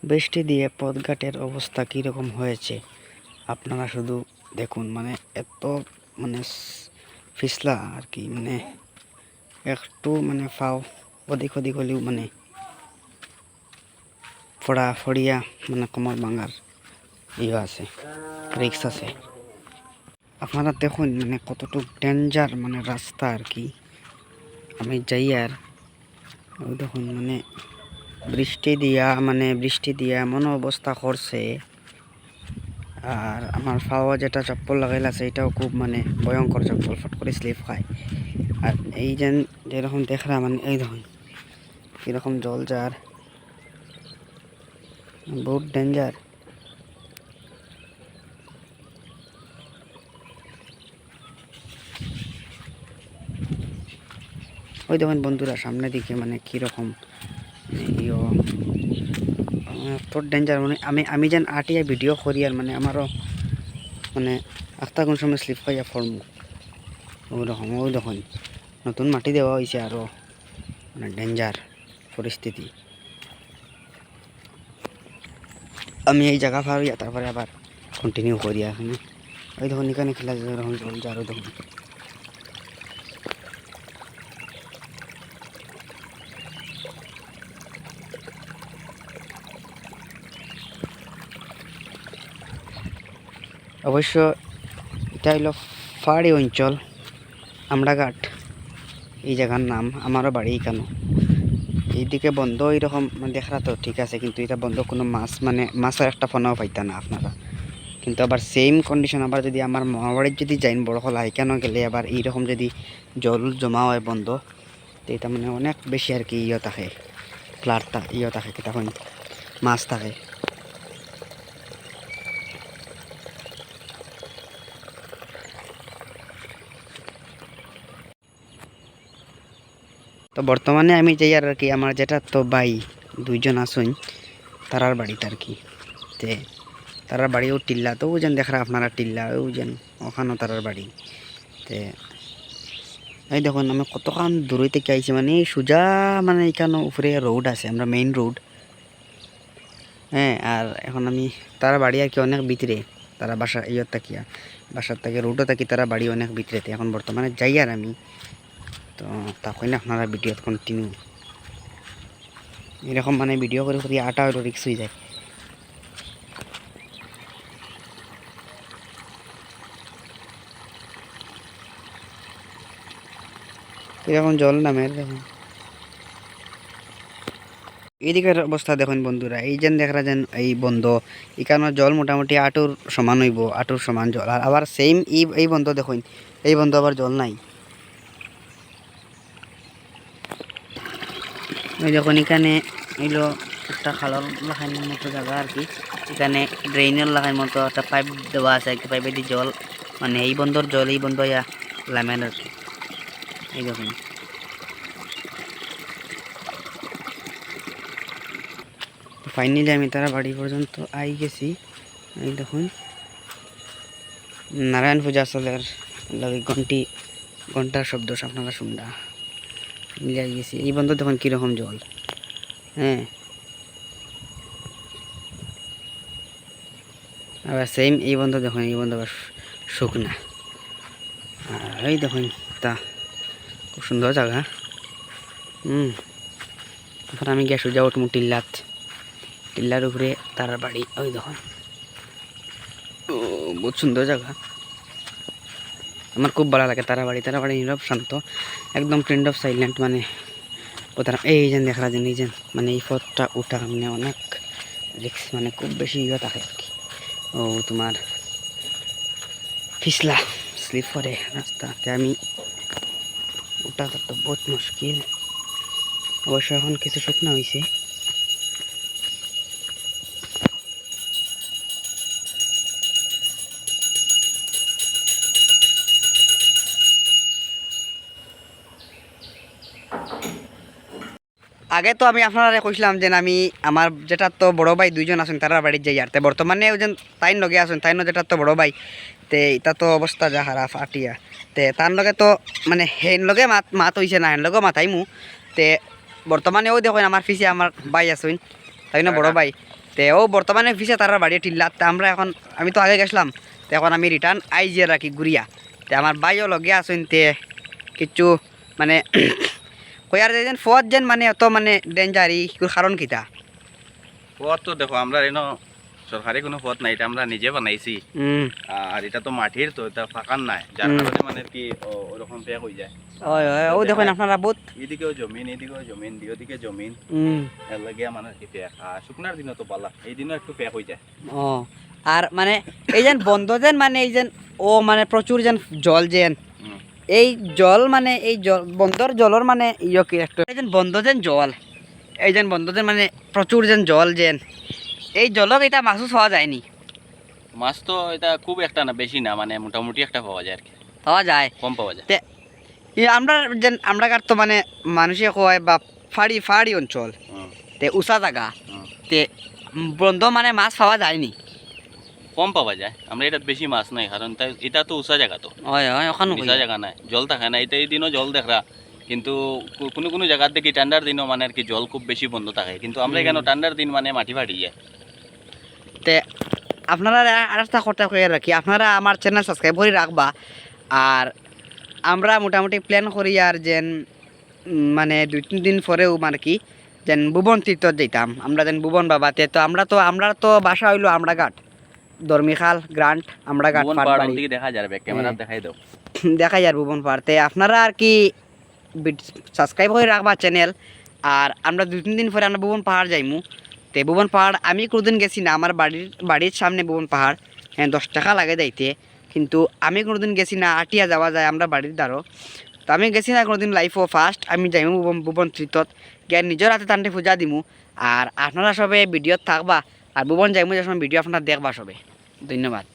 বৃষ্টি দিয়ে পথঘাটের অবস্থা কীরকম হয়েছে আপনারা শুধু দেখুন। মানে এত মানে পিছলা আর কি, মানে একটু মানে ফাও ওদিক ওদিক হলেও মানে ফড়িয়া মানে কোমর ভাঙার ইয়ে আছে, রিক্স আছে। আপনারা দেখুন মানে কতটুকু ডেঞ্জার মানে রাস্তা আর কি। আমি যাই আর ওই দেখুন মানে বৃষ্টি দিয়া এমন অবস্থা করছে। আর আমার পাওয়া যেটা চপ্পল লাগাইল আছে এটাও খুব মানে ভয়ঙ্কর চপ্পল, ফট করে স্লিপ খায়। আর এই যেরকম দেখরা মানে এই দেখুন কীরকম জল যার, বহুত ডেঞ্জার। ওই দেখুন বন্ধুরা সামনে দিকে মানে কীরকম তোর ডেঞ্জার। মানে আমি যেন আটিয়া ভিডিও করি আর মানে আমারও মানে আখতা কোন সময় স্লিপ খাইয়া ফরমু ওরকম। ওই দেখুন নতুন মাটি দেওয়া হয়েছে, আরও মানে ডেঞ্জার পরিস্থিতি। আমি এই জায়গা পার হইয়া তারপরে আবার কন্টিনিউ করি এখানে। ওই দেখুন এখানে খেলা যেরকম জল যার, ওই দেখুন অবশ্য এটা হইল পাহাড়ি অঞ্চল আমড়াঘাট এই জায়গার নাম। আমারও বাড়ি এখানে। এইদিকে বন্ধ এরকম মানে দেখা তো ঠিক আছে, কিন্তু এটা বন্ধ কোনো মাছ মানে মাছের একটা ফোনাও পাইতা না আপনারা। কিন্তু আবার সেম কন্ডিশন আবার যদি আমার মহাবাড়ির যদি যাইন বড় হলা কেন গেলে আবার এইরকম যদি জল জমা হয় বন্ধ, তো এটা মানে অনেক বেশি আর কি থাকে, থাকে তখন মাছ থাকে। তো বর্তমানে আমি যাই আর কি আমার যেটা তো ভাই দুইজন আসুন তারার বাড়িতে আর কি। তে তারার বাড়িও টিল্লা, তো যেন দেখা আপনারা টিল্লা ও যেন ওখানেও তারার বাড়ি। তে এই দেখুন আমি কতক্ষণ দূরে থেকে আইছি, মানে সোজা মানে এখানে উপরে রোড আছে, আমরা মেইন রোড। হ্যাঁ, আর এখন আমি তারা বাড়ি আর কি অনেক ভিতরে, তারা বাসা তাকিয়া বাসার থেকে রোডও থাকি, তারা বাড়ি অনেক ভিতরেতে। এখন বর্তমানে যাই আর আমি, তো তখন আপনারা ভিডিও কন্টিনিউ এরকম মানে ভিডিও করে করি আটা হলো রিক্স হয়ে যায়। এরকম জল নামে দেখুন, এইদিকের অবস্থা দেখুন বন্ধুরা। এই যেন দেখা যেন এই বন্ধ এখানে জল মোটামুটি আটুর সমান হইব, আটুর সমান জল। আর আবার সেম এই বন্ধ দেখুন, এই বন্ধ আবার জল নাই। ওই দেখুন এখানে এলো একটা খালার লাগানোর মতো জায়গা আর কি। এখানে ড্রেনের লাগানোর মতো একটা পাইপ দেওয়া আছে, একটা পাইপে দিয়ে জল মানে এই বন্ধর জল এই বন্ধ ইয়া লামেন আর কি। এই দেখুন ফাইনালি আমি তারা বাড়ি পর্যন্ত আই গেছি। এই দেখুন নারায়ণ পূজা চলের লাগে ঘন্টার শব্দ আপনারা শুনডা মিলে গেছি। এই বন্ধ দেখুন কীরকম জল। হ্যাঁ, আবার সেম এই বন্ধ দেখুন, এই বন্ধ আবার শুকনা। আর এই দেখুন তা খুব সুন্দর জায়গা। এখন আমি গিয়ে সোজা উঠমু টিল্লার উপরে তার বাড়ি। ওই দেখুন বহুত সুন্দর জায়গা, আমার খুব ভালো লাগে তারা বাড়ি নীরব শান্ত, একদম ফ্রেন্ড অফ সাইলেন্ট। মানে কোথাও এই যেন দেখা যেন এই যেন মানে এই পথটা ওঠা মানে অনেক রিক্স, মানে খুব বেশি ইয়ে থাকে আর কি। ও তোমার পিছলা স্লিপ করে রাস্তাতে, আমি ওটা তো বহুত মুশকিল। অবশ্য এখন কিছু শুকনা হয়েছে। আগে তো আমি আপনারা কইছিলাম যে আমি আমার যেটা তো বড় ভাই দুইজন আছেন তারা বাড়ির যাই আর বর্তমানে ওই যেন তাইন লগে আছেন, তাইন যেটা তো বড় ভাই তে এটা তো অবস্থা যা খারাপ আটিয়া। তে তার লগে তো মানে হেন লগে মাত হইছে না, হেন লগে মাথাইমু। তে বর্তমানে ওই দেখুন আমার পিছিয়ে আমার ভাই আছেন, তাই না বড় ভাই। তে ও বর্তমানে ফিসে তার বাড়ি টিল্লা তা আমরা এখন আমি তো আগে গেছিলাম তো এখন আমি রিটার্ন আইজিয়ে রাখি ঘুরিয়া তে আমার বাইও লগে আসুন তে কিছু মানে কয়ার যেন ফত যেন মানে অত মানে ডেঞ্জার ই কারণ কিতা পথ তো দেখো আমরা এনো সরকারি কোনো পথ নাই, এটা আমরা নিজে বানাইছি। আর এটা তো মাটির, তো এটা ফাঁকার নাই, যার কারণে মানে কি ওরকম ফেক হয়ে যায়। ও দেখুন আপনারা বহুত এদিকেও জমিন, এদিকেও জমিন, ওদিকে জমিন, এর লাগে মানে কি ফেক। আর শুকনার দিনও তো পালা, এই দিনও একটু ফেক হয়ে যায়। ও আর মানে এই যেন বন্ধ যেন মানে এই যেন ও মানে প্রচুর যেন জল যেন এই জল মানে এই জল বন্ধর জলর মানে ইয়ে কি একটা এই যেন বন্ধ যেন জল এই যেন বন্ধ যেন মানে প্রচুর যেন জল যেন এই জলক এটা মাছও পাওয়া যায়নি। মাছ তো এটা খুব একটা না, বেশি না, মানে মোটামুটি একটা পাওয়া যায় আর কি, পাওয়া যায় কম পাওয়া যায়। আমরা যেন আমরা কার তো মানে মানুষে কয় বা ফাড়ি ফাড়ি অঞ্চল তে উঁচা জায়গা তে বন্ধ মানে মাছ পাওয়া যায়নি, কম পাওয়া যায়। আমরা এটা বেশি মাছ নাই, কারণ তাই এটা তো উঁচা জায়গা, তো হয় হয় ওখানে উঁচা জায়গা নাই, জল থাকে না। এটা এই দিনও জল দেখরা, কিন্তু কোনো কোনো জায়গার দেখি ঠান্ডার দিনও মানে আর কি জল খুব বেশি বন্ধ থাকে, কিন্তু আমরা এখানে ঠান্ডার দিন মানে মাটি ফাটি যায়। তে আপনারা আর একটা কথা কয়ে রাখি, আপনারা আমার চ্যানেল সাবস্ক্রাইব করে রাখবা। আর আমরা মোটামুটি প্ল্যান করি আর যেন মানে 2-3 দিন পরেও মানে কি যেন ভুবন তীর্থ যেতাম আমরা, যেন ভুবন বাবাতে। তো আমরা তো বাসা হইলো আমরা ঘাট ধর্মিখাল গ্রান্ট আমরা ঘাট দেখা যাবে, ক্যামেরা দেখাই দাও, দেখাই আর ভুবন পাড়তে আপনারা আর কি সাবস্ক্রাইব করে রাখবা চ্যানেল। আর আমরা 2-3 দিন পরে আমরা ভুবন পাহাড় যাইমু। তে ভুবন পাহাড় আমি কোনোদিন গেছি না, আমার বাড়ির সামনে ভুবন পাহাড়, হ্যাঁ 10 টাকা লাগে যাইতে, কিন্তু আমি কোনোদিন গেছি না, আটিয়া যাওয়া যায় আমরা বাড়ির দ্বারও। তো আমি গেছি না কোনোদিন, লাইফও ফার্স্ট আমি যাইমু ভুবন তীর্থত গিয়ে নিজের হাতে টানতে পূজা দিমু। আর আপনারা সবে ভিডিওত থাকবা আর ভুবন যাইমু যে সময় ভিডিও আপনারা দেখবা সবে। ধন্যবাদ।